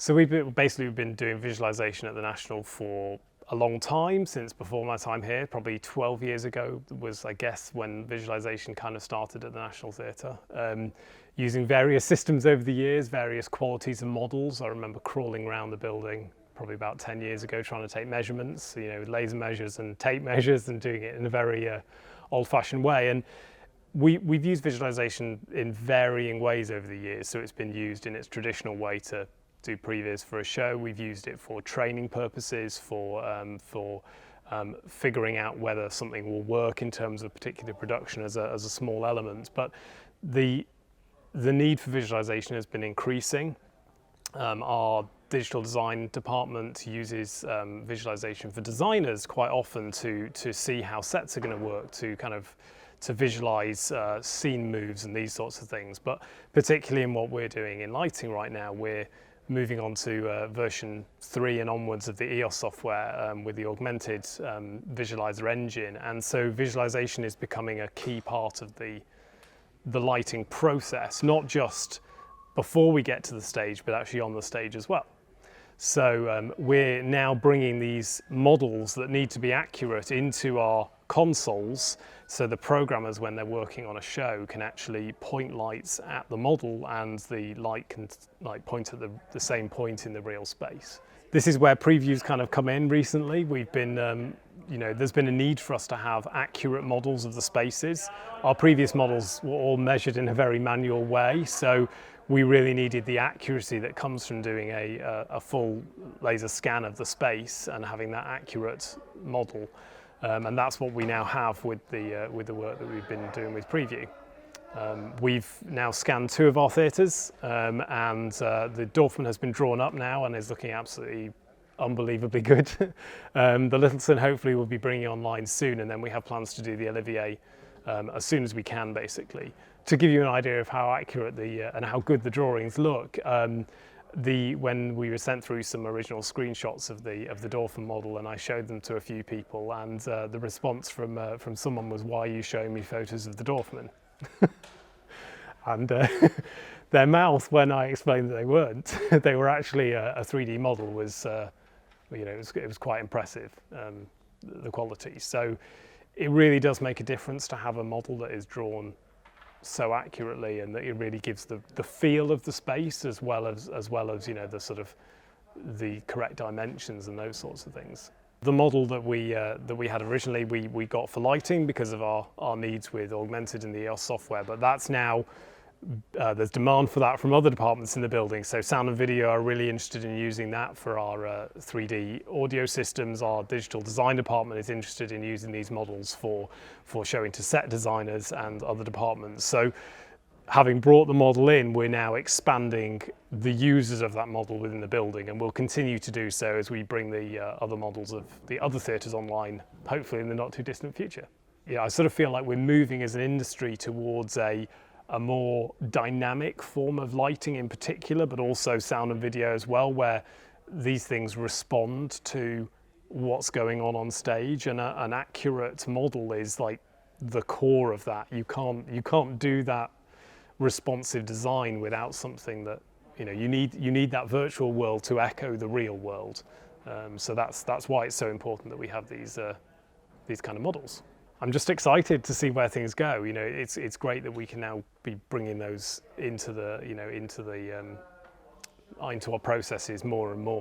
So we've been doing visualization at the National for a long time, since before my time here. Probably 12 years ago was, I guess, when visualization kind of started at the National Theatre. Using various systems over the years, various qualities and models. I remember crawling around the building probably about 10 years ago trying to take measurements, with laser measures and tape measures, and doing it in a very old-fashioned way. And we've used visualization in varying ways over the years. So it's been used in its traditional way to do previews for a show. We've used it for training purposes, for figuring out whether something will work in terms of particular production as a small element. But the need for visualization has been increasing. Our digital design department uses visualization for designers quite often to see how sets are going to work, to visualize scene moves and these sorts of things. But particularly in what we're doing in lighting right now, we're moving on to version 3 and onwards of the EOS software with the augmented visualizer engine. And so visualization is becoming a key part of the lighting process, not just before we get to the stage, but actually on the stage as well. So we're now bringing these models that need to be accurate into our consoles, so the programmers, when they're working on a show, can actually point lights at the model and the light can point at the same point in the real space. This is where Preevue's kind of come in recently. We've been, there's been a need for us to have accurate models of the spaces. Our previous models were all measured in a very manual way, so we really needed the accuracy that comes from doing a full laser scan of the space and having that accurate model. And that's what we now have with the work that we've been doing with Preevue. We've now scanned 2 of our theatres, and the Dorfman has been drawn up now and is looking absolutely unbelievably good. The Littleton hopefully will be bringing online soon, and then we have plans to do the Olivier as soon as we can, basically. To give you an idea of how accurate and how good the drawings look, when we were sent through some original screenshots of the Dorfman model, and I showed them to a few people, and the response from someone was, "Why are you showing me photos of the Dorfman?" And their mouth, when I explained that they weren't, they were actually a 3D model, was it was quite impressive, the quality. So it really does make a difference to have a model that is drawn so accurately, and that it really gives the feel of the space as well as the sort of the correct dimensions and those sorts of things. The model that we had originally, we got for lighting because of our needs with augmented and the EOS software, but that's now there's demand for that from other departments in the building. So sound and video are really interested in using that for our 3D audio systems. Our digital design department is interested in using these models for showing to set designers and other departments. So having brought the model in, we're now expanding the users of that model within the building, and we'll continue to do so as we bring the other models of the other theatres online, hopefully in the not too distant future. Yeah, I sort of feel like we're moving as an industry towards a more dynamic form of lighting in particular, but also sound and video as well, where these things respond to what's going on stage, and an accurate model is like the core of that. You can't do that responsive design without something that you need that virtual world to echo the real world. So that's why it's so important that we have these kind of models. I'm just excited to see where things go. It's great that we can now be bringing those into our processes more and more.